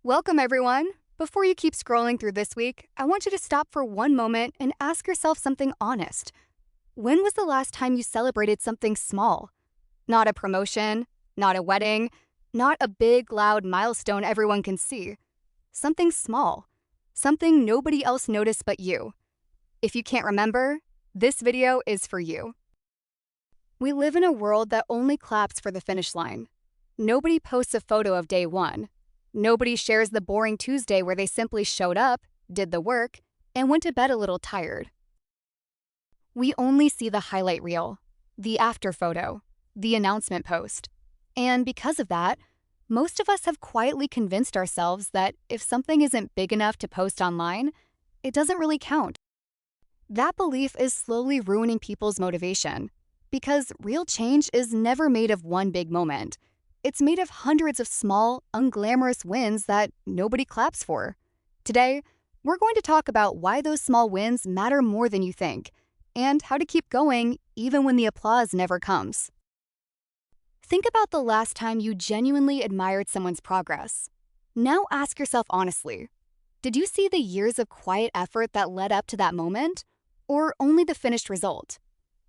Welcome, everyone. Before you keep scrolling through this week, I want you to stop for one moment and ask yourself something honest. When was the last time you celebrated something small? Not a promotion, not a wedding, not a big, loud milestone everyone can see. Something small. Something nobody else noticed but you. If you can't remember, this video is for you. We live in a world that only claps for the finish line. Nobody posts a photo of day one. Nobody shares the boring Tuesday where they simply showed up, did the work, and went to bed a little tired. We only see the highlight reel, the after photo, the announcement post. And because of that, most of us have quietly convinced ourselves that if something isn't big enough to post online, it doesn't really count. That belief is slowly ruining people's motivation, because real change is never made of one big moment. It's made of hundreds of small, unglamorous wins that nobody claps for. Today, we're going to talk about why those small wins matter more than you think, and how to keep going even when the applause never comes. Think about the last time you genuinely admired someone's progress. Now ask yourself honestly, did you see the years of quiet effort that led up to that moment, or only the finished result?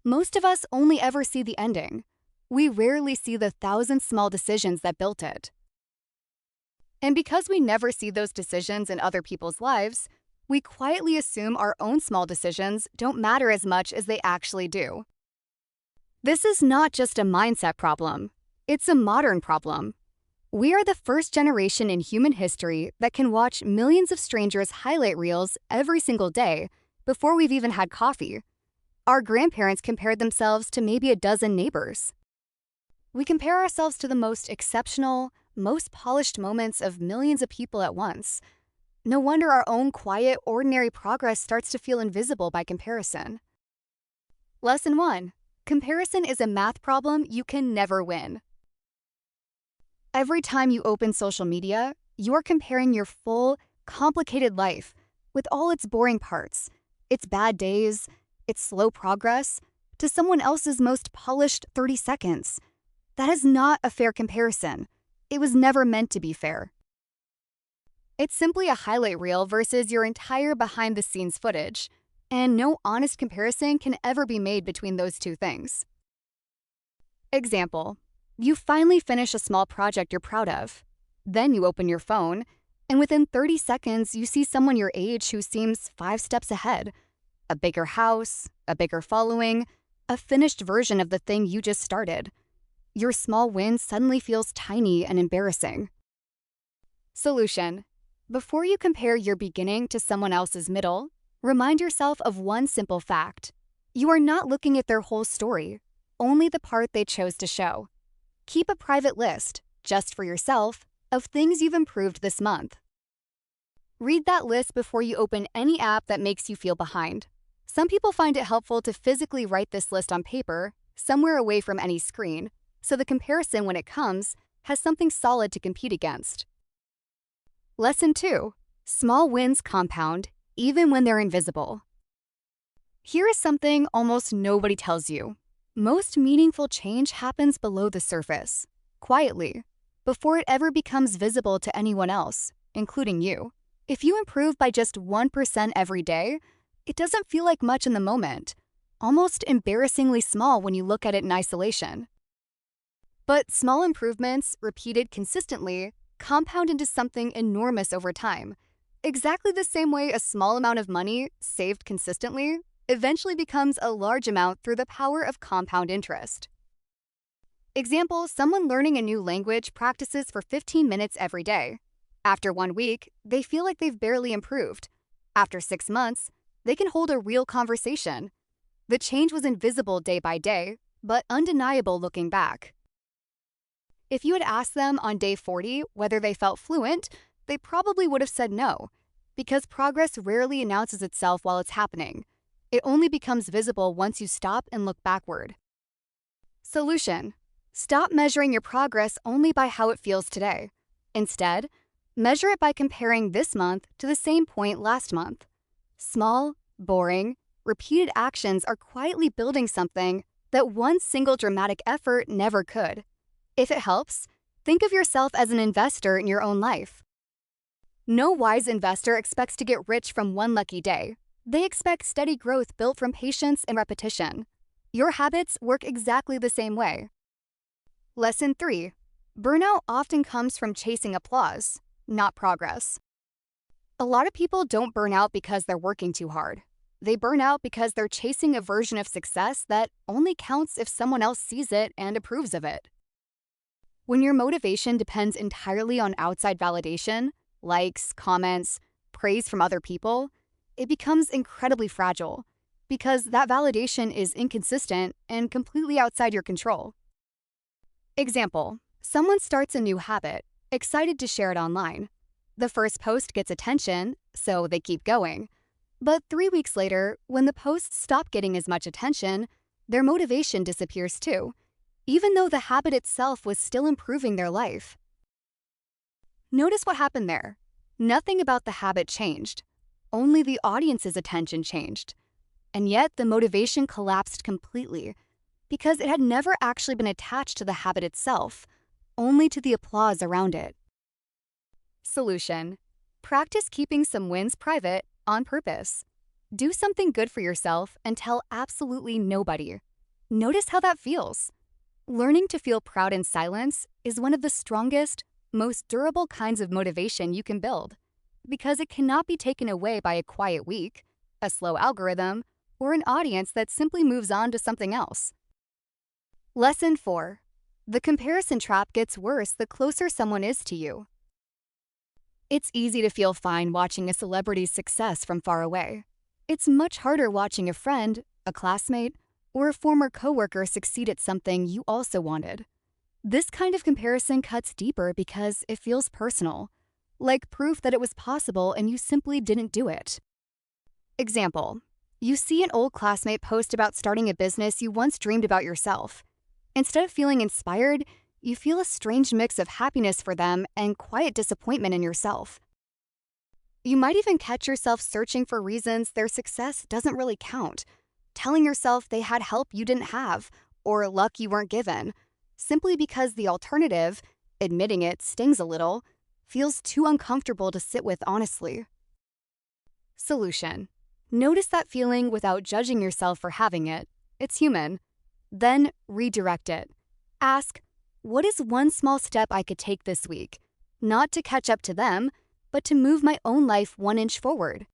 Most of us only ever see the ending. We rarely see the thousand small decisions that built it. And because we never see those decisions in other people's lives, we quietly assume our own small decisions don't matter as much as they actually do. This is not just a mindset problem. It's a modern problem. We are the first generation in human history that can watch millions of strangers' highlight reels every single day before we've even had coffee. Our grandparents compared themselves to maybe a dozen neighbors. We compare ourselves to the most exceptional, most polished moments of millions of people at once. No wonder our own quiet, ordinary progress starts to feel invisible by comparison. Lesson 1. Comparison is a math problem you can never win. Every time you open social media, you're comparing your full, complicated life with all its boring parts, its bad days, its slow progress, to someone else's most polished 30 seconds. That is not a fair comparison. It was never meant to be fair. It's simply a highlight reel versus your entire behind-the-scenes footage, and no honest comparison can ever be made between those two things. Example: you finally finish a small project you're proud of. Then you open your phone, and within 30 seconds, you see someone your age who seems 5 steps ahead. A bigger house, a bigger following, a finished version of the thing you just started. Your small win suddenly feels tiny and embarrassing. Solution: before you compare your beginning to someone else's middle, remind yourself of one simple fact. You are not looking at their whole story, only the part they chose to show. Keep a private list, just for yourself, of things you've improved this month. Read that list before you open any app that makes you feel behind. Some people find it helpful to physically write this list on paper, somewhere away from any screen, so the comparison, when it comes, has something solid to compete against. Lesson 2. Small wins compound, even when they're invisible. Here is something almost nobody tells you. Most meaningful change happens below the surface, quietly, before it ever becomes visible to anyone else, including you. If you improve by just 1% every day, it doesn't feel like much in the moment, almost embarrassingly small when you look at it in isolation. But small improvements, repeated consistently, compound into something enormous over time. Exactly the same way a small amount of money, saved consistently, eventually becomes a large amount through the power of compound interest. Example: someone learning a new language practices for 15 minutes every day. After 1 week, they feel like they've barely improved. After 6 months, they can hold a real conversation. The change was invisible day by day, but undeniable looking back. If you had asked them on day 40 whether they felt fluent, they probably would have said no, because progress rarely announces itself while it's happening. It only becomes visible once you stop and look backward. Solution: stop measuring your progress only by how it feels today. Instead, measure it by comparing this month to the same point last month. Small, boring, repeated actions are quietly building something that one single dramatic effort never could. If it helps, think of yourself as an investor in your own life. No wise investor expects to get rich from one lucky day. They expect steady growth built from patience and repetition. Your habits work exactly the same way. Lesson 3. Burnout often comes from chasing applause, not progress. A lot of people don't burn out because they're working too hard. They burn out because they're chasing a version of success that only counts if someone else sees it and approves of it. When your motivation depends entirely on outside validation, likes, comments, praise from other people, it becomes incredibly fragile because that validation is inconsistent and completely outside your control. Example, someone starts a new habit, excited to share it online. The first post gets attention, so they keep going. But 3 weeks later, when the posts stop getting as much attention, their motivation disappears too, even though the habit itself was still improving their life. Notice what happened there. Nothing about the habit changed. Only the audience's attention changed. And yet the motivation collapsed completely because it had never actually been attached to the habit itself, only to the applause around it. Solution: practice keeping some wins private on purpose. Do something good for yourself and tell absolutely nobody. Notice how that feels. Learning to feel proud in silence is one of the strongest, most durable kinds of motivation you can build, because it cannot be taken away by a quiet week, a slow algorithm, or an audience that simply moves on to something else. Lesson 4. The comparison trap gets worse the closer someone is to you. It's easy to feel fine watching a celebrity's success from far away. It's much harder watching a friend, a classmate, or a former coworker succeed at something you also wanted. This kind of comparison cuts deeper because it feels personal, like proof that it was possible and you simply didn't do it. Example: you see an old classmate post about starting a business you once dreamed about yourself. Instead of feeling inspired, you feel a strange mix of happiness for them and quiet disappointment in yourself. You might even catch yourself searching for reasons their success doesn't really count, telling yourself they had help you didn't have or luck you weren't given, simply because the alternative, admitting it stings a little, feels too uncomfortable to sit with honestly. Solution: notice that feeling without judging yourself for having it. It's human. Then redirect it. Ask, what is one small step I could take this week? Not to catch up to them, but to move my own life 1 inch forward.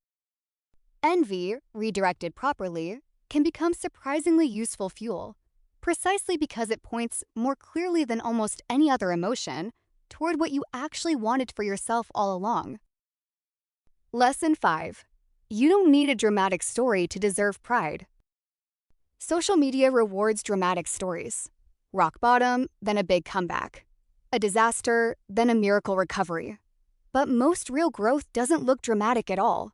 Envy, redirected properly, can become surprisingly useful fuel, precisely because it points more clearly than almost any other emotion toward what you actually wanted for yourself all along. Lesson 5. You don't need a dramatic story to deserve pride. Social media rewards dramatic stories. Rock bottom, then a big comeback. A disaster, then a miracle recovery. But most real growth doesn't look dramatic at all.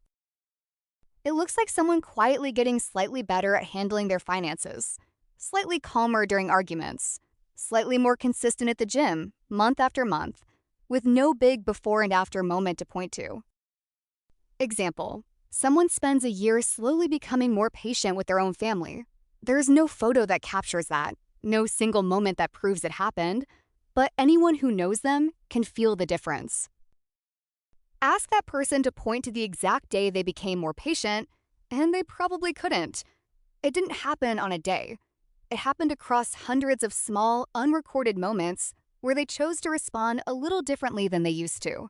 It looks like someone quietly getting slightly better at handling their finances, slightly calmer during arguments, slightly more consistent at the gym, month after month, with no big before and after moment to point to. Example: someone spends a year slowly becoming more patient with their own family. There's no photo that captures that, no single moment that proves it happened, but anyone who knows them can feel the difference. Ask that person to point to the exact day they became more patient, and they probably couldn't. It didn't happen on a day. It happened across hundreds of small, unrecorded moments where they chose to respond a little differently than they used to.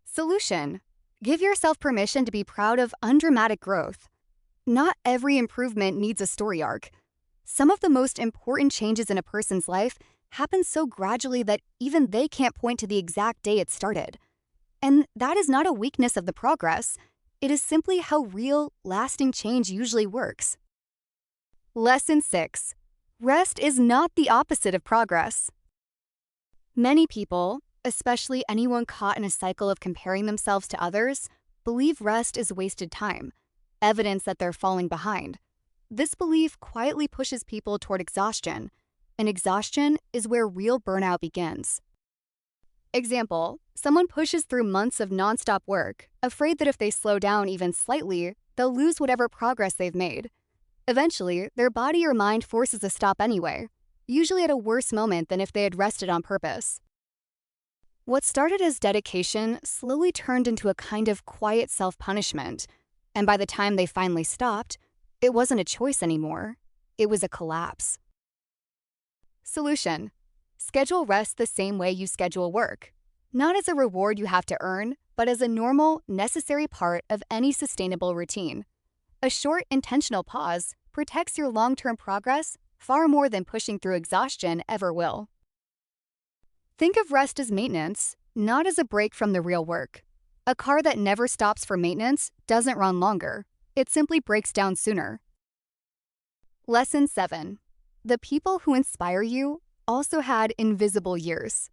Solution: give yourself permission to be proud of undramatic growth. Not every improvement needs a story arc. Some of the most important changes in a person's life happen so gradually that even they can't point to the exact day it started. And that is not a weakness of the progress. It is simply how real, lasting change usually works. Lesson 6. Rest is not the opposite of progress. Many people, especially anyone caught in a cycle of comparing themselves to others, believe rest is wasted time, evidence that they're falling behind. This belief quietly pushes people toward exhaustion, and exhaustion is where real burnout begins. Example: someone pushes through months of nonstop work, afraid that if they slow down even slightly, they'll lose whatever progress they've made. Eventually, their body or mind forces a stop anyway, usually at a worse moment than if they had rested on purpose. What started as dedication slowly turned into a kind of quiet self-punishment, and by the time they finally stopped, it wasn't a choice anymore. It was a collapse. Solution: schedule rest the same way you schedule work, not as a reward you have to earn, but as a normal, necessary part of any sustainable routine. A short, intentional pause protects your long-term progress far more than pushing through exhaustion ever will. Think of rest as maintenance, not as a break from the real work. A car that never stops for maintenance doesn't run longer. It simply breaks down sooner. Lesson 7. The people who inspire you also had invisible years.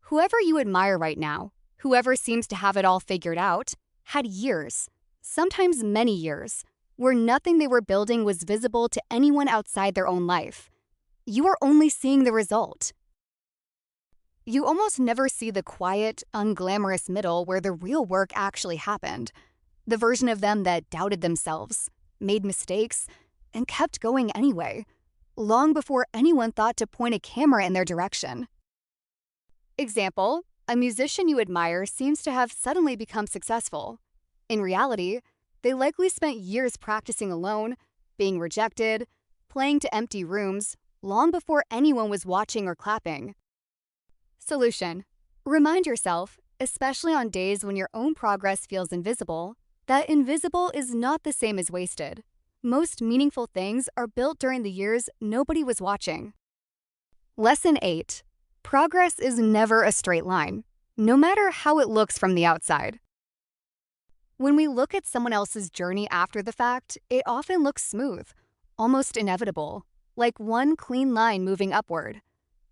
Whoever you admire right now, whoever seems to have it all figured out, had years, sometimes many years, where nothing they were building was visible to anyone outside their own life. You are only seeing the result. You almost never see the quiet, unglamorous middle where the real work actually happened. The version of them that doubted themselves, made mistakes, and kept going anyway, long before anyone thought to point a camera in their direction. Example: a musician you admire seems to have suddenly become successful. In reality, they likely spent years practicing alone, being rejected, playing to empty rooms, long before anyone was watching or clapping. Solution: remind yourself, especially on days when your own progress feels invisible, that invisible is not the same as wasted. Most meaningful things are built during the years nobody was watching. Lesson 8. Progress is never a straight line, no matter how it looks from the outside. When we look at someone else's journey after the fact, it often looks smooth, almost inevitable, like one clean line moving upward.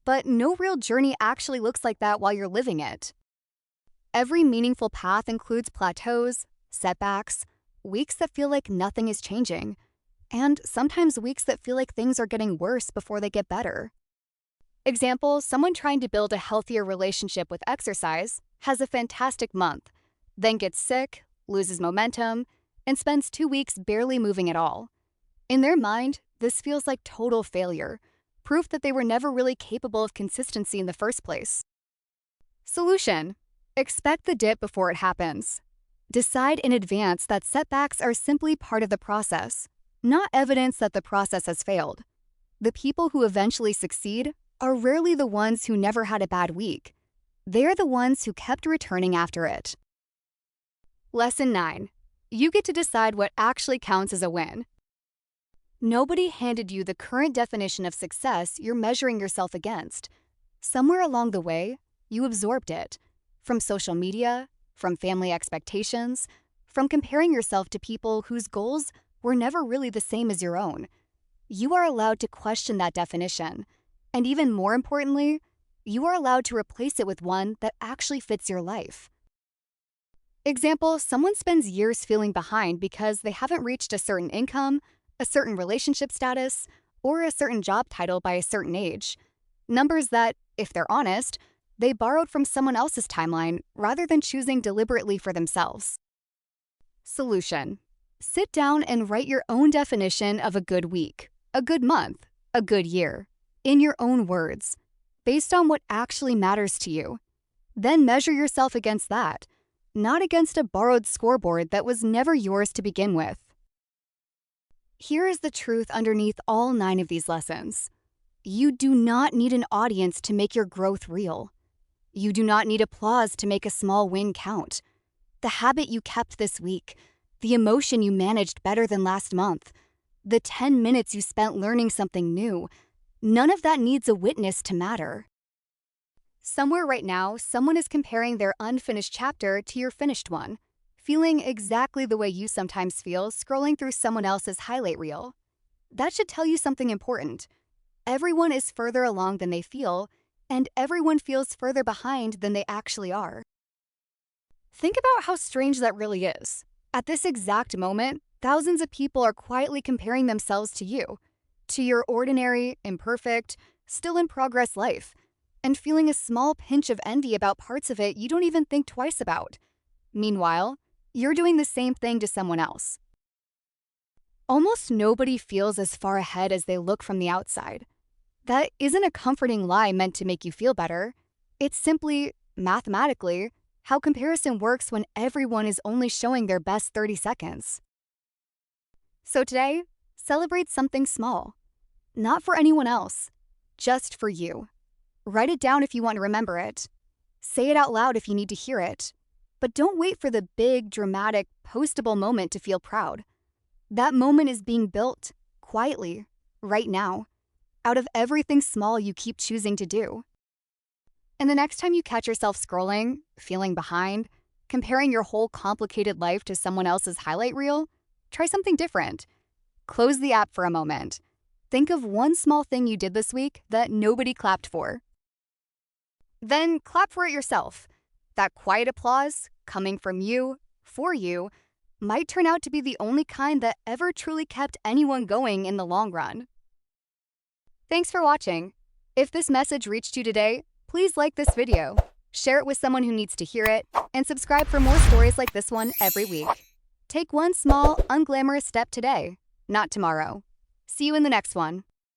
But no real journey actually looks like that while you're living it. Every meaningful path includes plateaus, setbacks, weeks that feel like nothing is changing, and sometimes weeks that feel like things are getting worse before they get better. Example: someone trying to build a healthier relationship with exercise has a fantastic month, then gets sick, loses momentum, and spends 2 weeks barely moving at all. In their mind, this feels like total failure, proof that they were never really capable of consistency in the first place. Solution: expect the dip before it happens. Decide in advance that setbacks are simply part of the process, not evidence that the process has failed. The people who eventually succeed are rarely the ones who never had a bad week. They are the ones who kept returning after it. Lesson 9. You get to decide what actually counts as a win. Nobody handed you the current definition of success you're measuring yourself against. Somewhere along the way, you absorbed it. From social media, from family expectations, from comparing yourself to people whose goals were never really the same as your own. You are allowed to question that definition. And even more importantly, you are allowed to replace it with one that actually fits your life. Example: someone spends years feeling behind because they haven't reached a certain income, a certain relationship status, or a certain job title by a certain age. Numbers that, if they're honest, they borrowed from someone else's timeline rather than choosing deliberately for themselves. Solution: sit down and write your own definition of a good week, a good month, a good year, in your own words, based on what actually matters to you. Then measure yourself against that, not against a borrowed scoreboard that was never yours to begin with. Here is the truth underneath all 9 of these lessons. You do not need an audience to make your growth real. You do not need applause to make a small win count. The habit you kept this week, the emotion you managed better than last month, the 10 minutes you spent learning something new, none of that needs a witness to matter. Somewhere right now, someone is comparing their unfinished chapter to your finished one, feeling exactly the way you sometimes feel scrolling through someone else's highlight reel. That should tell you something important. Everyone is further along than they feel, and everyone feels further behind than they actually are. Think about how strange that really is. At this exact moment, thousands of people are quietly comparing themselves to you, to your ordinary, imperfect, still in progress life, and feeling a small pinch of envy about parts of it you don't even think twice about. Meanwhile, you're doing the same thing to someone else. Almost nobody feels as far ahead as they look from the outside. That isn't a comforting lie meant to make you feel better. It's simply, mathematically, how comparison works when everyone is only showing their best 30 seconds. So today, celebrate something small. Not for anyone else, just for you. Write it down if you want to remember it. Say it out loud if you need to hear it. But don't wait for the big, dramatic, postable moment to feel proud. That moment is being built, quietly, right now, out of everything small you keep choosing to do. And the next time you catch yourself scrolling, feeling behind, comparing your whole complicated life to someone else's highlight reel, try something different. Close the app for a moment. Think of one small thing you did this week that nobody clapped for. Then clap for it yourself. That quiet applause, coming from you, for you, might turn out to be the only kind that ever truly kept anyone going in the long run. Thanks for watching. If this message reached you today, please like this video, share it with someone who needs to hear it, and subscribe for more stories like this one every week. Take one small, unglamorous step today, not tomorrow. See you in the next one.